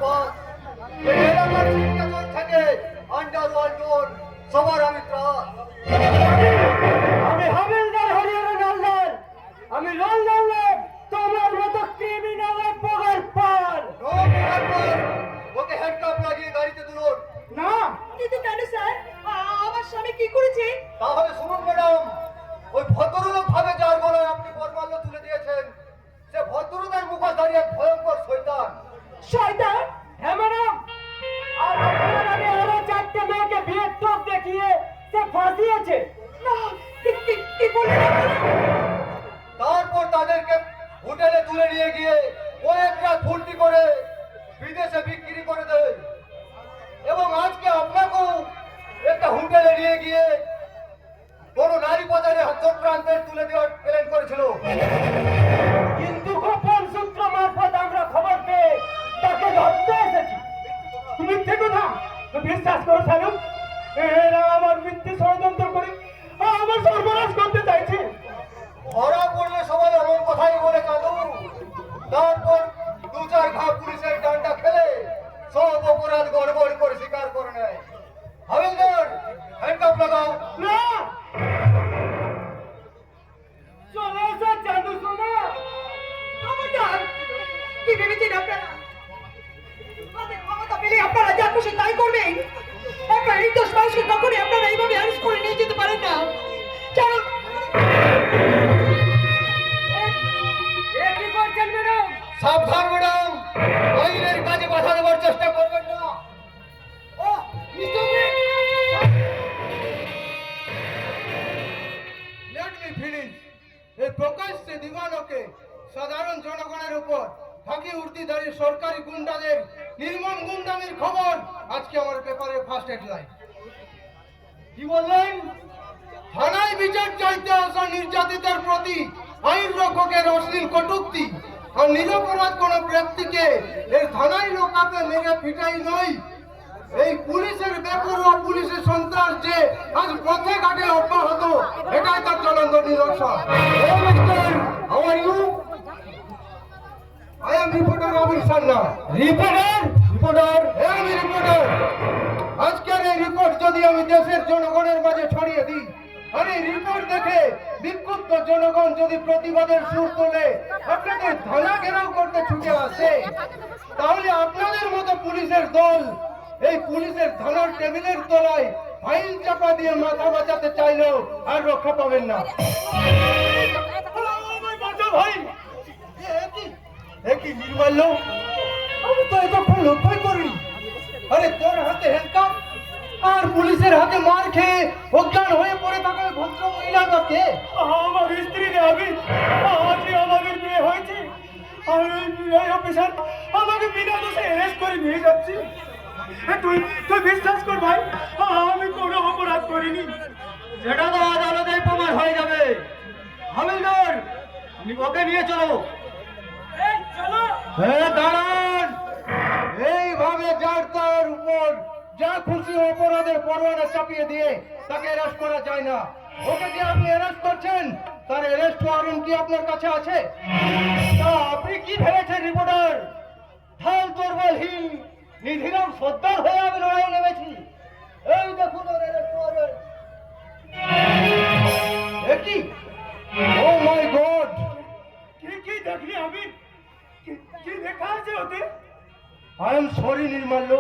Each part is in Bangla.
বস, এই এলাকার সিংহাসন থেকে আন্ডারওয়ার্ল্ড সবার আমি ত্রাস। আমি হাবিলদার হরিয়ানা নালদার, আমি লন্ডনে তোমার মতো ক্রিমিনালের পগার পার। ওকে হ্যান্ডকাপ লাগিয়ে গাড়িতে তুলুন। না কিন্তু কেন স্যার, আমার স্বামী কি করেছে? তাহলে শুনুন ম্যাডাম, ওই ভদ্রলোক ভাবে যার গলায় আপনি বরমাল্য তুলে দিয়েছেন, সে ভদ্রতার মুখোশধারী এক ভয়ঙ্কর শয়তান। শয়তান? হ্যাঁ ম্যাডাম, আর আপনার আগে আরো 4টে মেয়েকে বিয়ের টোপ দেখিয়ে সে ফাঁসিয়েছে। না, কি বললেন আপনারা? তারপর তাদেরকে হোটেলে তুলে নিয়ে গিয়ে কয়েক রাত ফুর্তি করে বিদেশে বিক্রি করে দেয়। এবং আজকে আপনাকেও একটা হোটেলে নিয়ে গিয়ে কোন নারী বাজারে চক্রান্তের তুলে দেওয়ার প্ল্যান করেছিল। কিন্তু গোপন সূত্র মারফত আমরা খবর পেয়ে তাকে ধরতে এসেছি। মিথ্যে কথা বিশ্বাস করো শালুক, এরা আমার মিথ্যে ষড়যন্ত্র করে আমার সর্বনাশ করতে চাইছে। ধরা পড়লে সবাই এমন কথাই বলে কাঁদু। তারপর 2-4 ঘা পুলিশের ডান্ডা খেলে সব অপরাধ গড়বড় করে স্বীকার করে নেয়। হাবিলদার, হ্যান্ডকাপ লাগাও। না, চলে এসো জাদু সোনা। খবরদার! কি ভেবেছেন আপনারা? আমাদের ক্ষমতা পেলে আপনারা যা খুশি তাই করবেন। একটা নির্দোষ মানুষকে কখনই আপনারা এইভাবে অ্যারেস্ট করে নিয়ে যেতে পারেন না। চলো। কি করছেন ম্যাডাম? সাবধান ম্যাডাম, আইনের কাজে বাধা দেওয়ার চেষ্টা করবেন না। Let me finish. এই প্রকাশ্যে দিবালোকে সাধারণ জনগণের উপর ফাঁকি উর্দিধারী সরকারি গুন্ডাদের নির্মম গুন্ডামির খবর আজকে আমার পেপারে ফার্স্ট হেডলাইন। কি বললেন? থানায় বিচার চাইতে আসা নির্যাতিতার প্রতি আইন রক্ষকের অশ্লীল কটূক্তি আর নিরপরাধ কোন ব্যক্তিকে এই থানায় লোকাতে মেরে ফিটাই নয়। এই পুলিশের বেপরোয়া পুলিশের সন্ত্রাস যে আজ পথে ঘাটে অব্যাহত, এটাই তার জ্বলন্ত নিদর্শন। How are you? I am reporter Abir Sarna. Reporter? হ্যাঁ, আমি রিপোর্টার। আজকের এই রিপোর্ট যদি আমি দেশের জনগণের মাঝে ছড়িয়ে দিই, আর এই রিপোর্ট দেখে বিক্ষুব্ধ জনগণ যদি প্রতিবাদের সুর তোলে, আপনাদের থানা ঘেরাও করতে ছুটে আসে, তাহলে আপনাদের মতো পুলিশের দল এই পুলিশের থানার টেবিলের তলায় ফাইল চাপা দিয়ে মাথা বাঁচাতে চাইলেও আর রক্ষা পাবেন না। ভাই কি নির্মাল্য, আমি তো এতক্ষণ লক্ষ্যই করি। আরে তোর হাতে হ্যান্ডকাপ আর পুলিশের হাতে মার খেয়ে অজ্ঞান হয়ে পড়ে থাকা ওই ভদ্র মহিলাটা কে? আমার স্ত্রী আবির, আজই আমাদের বিয়ে হয়েছে আর এই অফিসার আমাকে বিনা দোষে অ্যারেস্ট করে নিয়ে যাচ্ছে। তুই তুই বিশ্বাস কর ভাই, আমি কোনো অপরাধ করিনি। সেটা তো আদালতে প্রমাণ হয়ে যাবে। হাবিলদার, ওকে নিয়ে চলো। চলো। হ্যাঁ, দাঁড়ান। এইভাবে যার তার উপর যা খুশি অপরাধের পরোয়ানা চাপিয়ে দিয়ে তাকে অ্যারেস্ট করা যায় না। ওকে যে আপনি অ্যারেস্ট করছেন, তার অ্যারেস্ট ওয়ারেন্ট কি আপনার কাছে আছে? তা আপনি কি ভেবেছেন রিপোর্টার? ঢাল তরবারহীন নিধিরাম সর্দার হয়ে আমি লড়াই নেমেছি। এই দেখুন ওর অ্যারেস্ট ওয়ারেন্ট। কি? ও মাই গড! কি দেখলি আমি? কি লেখা আছে ওতে? আই এম সরি নির্মাল্য,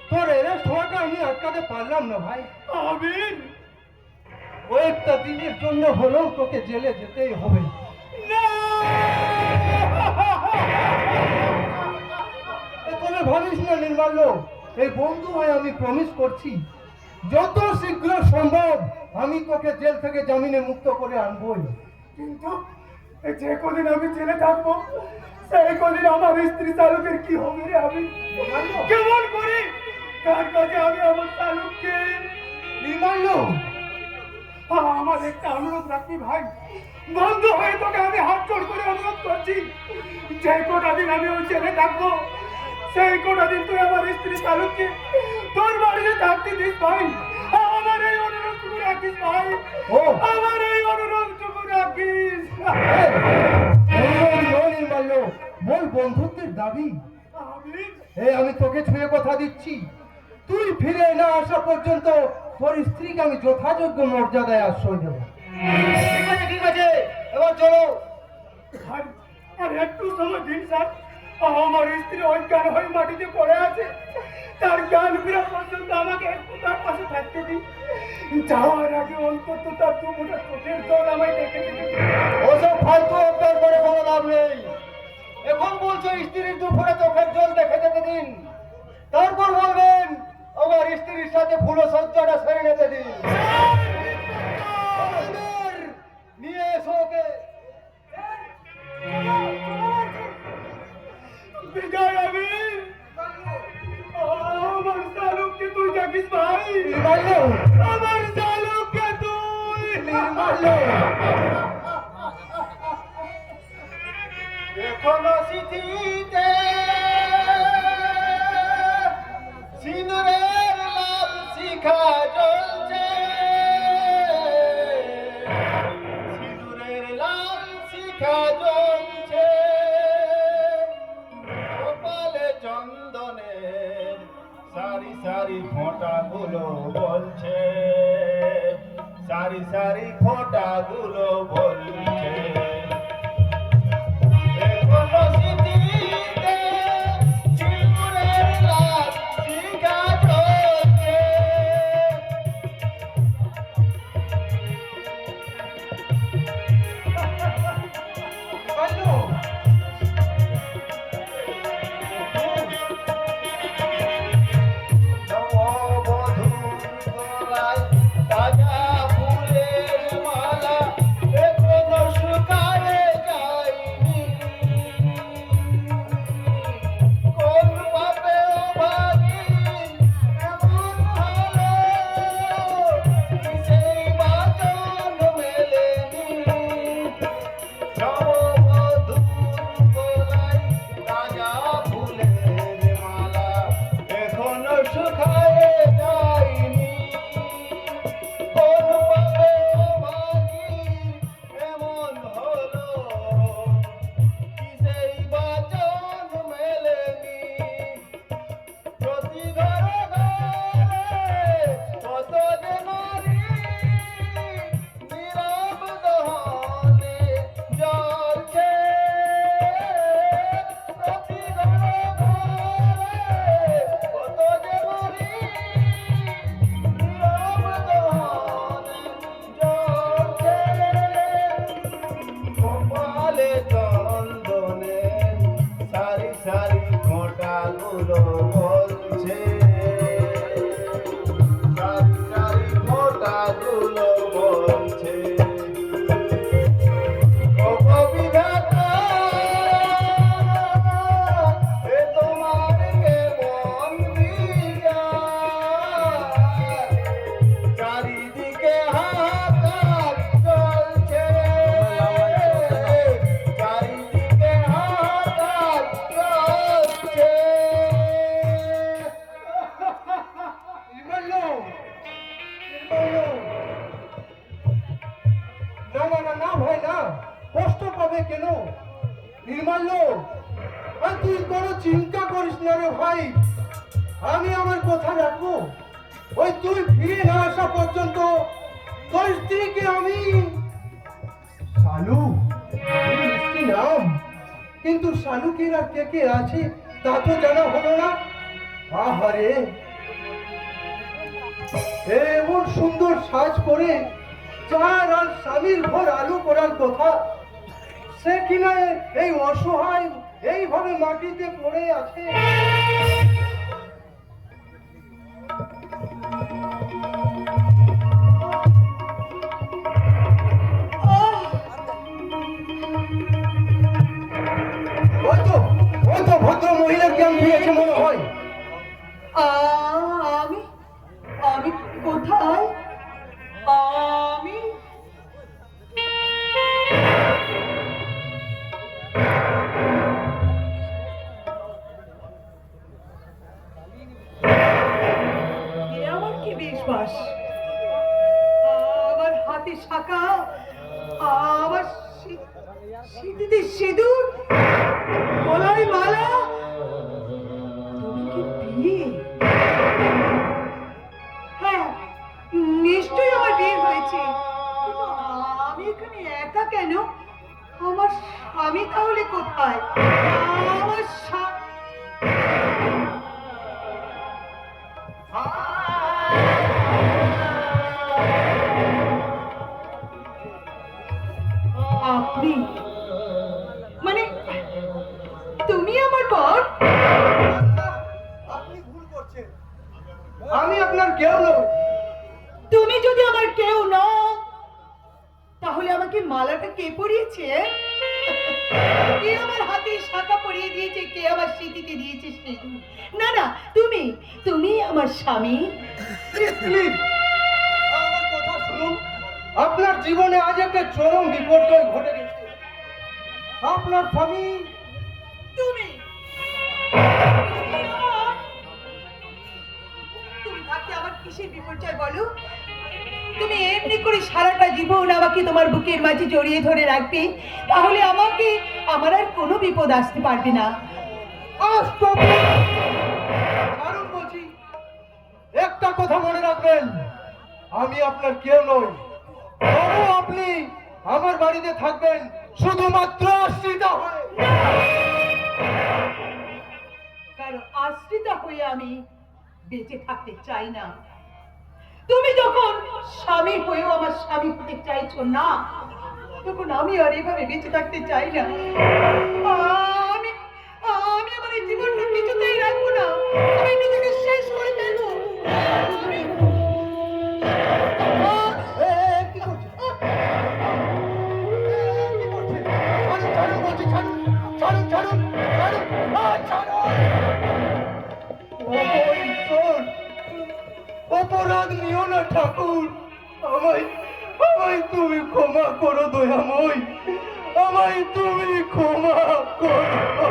তোর অ্যারেস্ট হওয়াটা আমি আটকাতে পারলাম না ভাই। আবির, কয়েকটা দিনের জন্য হলেও তোকে জেলে যেতেই হবে। না! তোরে ভাবিস না নির্মাল্য, এই বন্ধু হয়ে আমি প্রমিস করছি, যত শীঘ্র সম্ভব আমি তোকে জেল থেকে জামিনে মুক্ত করে আনবই। কিন্তু যে কদিন আমি জেলে থাকবো, সেই কদিন আমার স্ত্রী চালকের কি হবে রে? আমি কেমন করি কার কাছে আমি আমার চালককে? নির্মাল্য, আমার একটা অনুরোধ রাখবি ভাই, বন্ধু হয়ে তোকে আমি হাত জোড় করে অনুরোধ করছি, যে কটা দিন আমি ওই জেলে থাকবো, সেই কটা দিন তুই আমার স্ত্রী চালককে তোর বাড়িতে থাকতে দিস ভাই। আমার এই অনুরোধটুকু রাখিস ভাই, আমার এই অনুরোধটুকু রাখিস। নির্মাল্য, বল বন্ধুত্বের দাবি আমি আমি তোকে ছুঁয়ে কথা দিচ্ছি, তুই ফিরে না আসা পর্যন্ত তোর স্ত্রীকে আমি যথাযোগ্য মর্যাদায় আশ্রয় দেবো। ঠিক আছে ঠিক আছে, এবার চলো। আর একটু সময় দিন স্যার, আমার স্ত্রী অজ্ঞান হয়ে মাটিতে পড়ে আছে, তার জ্ঞান ফেরা পর্যন্ত আমাকে একটু তার পাশে থাকতে দিন। যাওয়ার আগে অন্তত তার দুপুরটা চোখের জল আমায় দেখে দিতে দিন। ওসব ফালতু অভ্যাস করে কোনো লাভ নেই। এখন বলছো স্ত্রীর দুপুরে চোখের জল দেখে যেতে দিন, তারপর বলবেন আমার স্ত্রীর সাথে পুরো সজ্জাটা সেরে নিতে দিন। নিয়ে এসো ওকে। বিজয় আমি আমার শালুককে তুই দেখিস ভাই, আমার শালুককে তুই এখনো স্মৃতিতে সিঁদুরের লাল শিখা জ্বলছে, সিঁদুরের লাল শিখা জ্বলছে, কপালে চন্দনের সারি সারি ফোঁটাগুলো বলছে, সারি সারি ফোঁটাগুলো বলছে। এখনো স্মৃতিতে সিঁদুরের লাল শিখা জ্বলছে। নববধূর গলায় তাজা ফুলের মালা এখনো শুকায়ে যায়নি। কোন পাপে ও ভাগী এমন হলো, সেই বাঁচন মেলেনি। নববধূর গলায় তাজা ফুলের মালা এখনো শুকায়ে যায়নি। কোন পাপে ও ভাগী এমন হলো, কি সেই বাঁচন মেলেনি। প্রতি ঘরে ঘরে কত যে নারী নীরব দহনে জ্বলছে, প্রতি ঘরে ঘরে কত যে নারী নীরব দহনে জ্বলছে। কপালে চন্দনে সারি সারি ফোঁটাগুলো বলছে, সারি সারি ফোঁটাগুলো বলছে। ও কবিতা এ তোমার কেমন বিচার, চারিদিকে হাহাকার চলছে, চারিদিকে হাহাকার চলছে। না না না না ভাই না, কষ্ট পাবে কেন? নির্মাল্য, আর তুই কোনো চিন্তা করিস না রে ভাই, আমি আমার কথা রাখবো। ওই তুই ফিরে না আসা পর্যন্ত তোর স্ত্রীকে আমি শালু, মিষ্টি নাম, কিন্তু শালুকের আর কে কে আছে তা তো জানা হলো না। আহারে, এমন সুন্দর সাজ করে চার আর স্বামীর ঘর আলু করার কথা, সে কিনা এই অসহায় এইভাবে মাটিতে পড়ে আছে। ওই তো ভদ্র মহিলার জ্ঞান দিয়েছে মনে হয়। আমি আমি কোথায়? আমি এ আমার কি বিশ্বাস, আমার হাতে শাখা, আমার সিঁথিতে সিঁদুর, গলায় মালা, কোথায়? আমার আপনি মানে তুমি আমার বর? আপনি ভুল করছেন, আমি আপনার কেউ নই। তুমি যদি আমার কেউ নও তাহলে আমাকে মালাটা কে পরিয়েছে? কে আমার হাতে শাখা পরিয়ে দিয়েছে? কে আমার স্মৃতিতে দিয়েছে সিঁদুর? না না, তুমি তুমি আমার স্বামী। প্লিজ আমার কথা শুনুন। আপনার জীবনে আজ একটা চরম বিপর্যয় ঘটে গেছে। আপনার স্বামী তুমি তুমি থাকতে আমার কিসের বিপর্যয় বলো? তুমি এমনি করে সারাটা জীবন আমাকে তোমার বুকের মাঝে জড়িয়ে ধরে রাখবে, তাহলে আমাকে আমার আর কোনো বিপদ আসতে পারবে না। কারণ বলছি, একটা কথা মনে রাখবেন, আমি আপনার কেউ নই। তবু আপনি আমার বাড়িতে থাকবেন শুধুমাত্র আশ্রিতা হয়ে। কারণ আশ্রিতা হয়ে আমি বেঁচে থাকতে চাই না। তুমি যখন স্বামী হয়েও আমার স্বামী হতে চাইছো না, তখন আমি আর এভাবে বেঁচে থাকতে চাই না। আমি আমি আমার এই জীবনটা কিছুতেই রাখবো না। আমি নিজেকে শেষ করে ফেলবো। কি করছেন? কি করছেন? ছাড়ুন, বলছি, ছাড়ুন, ছাড়ুন, ছাড়ুন, ছাড়ুন, ছাড়ুন। ও ঈশ্বর, অপরাধ নিও না ঠাকুর। আমায় আমায় তুমি ক্ষমা করো দয়াময়, আমায় তুমি ক্ষমা করো।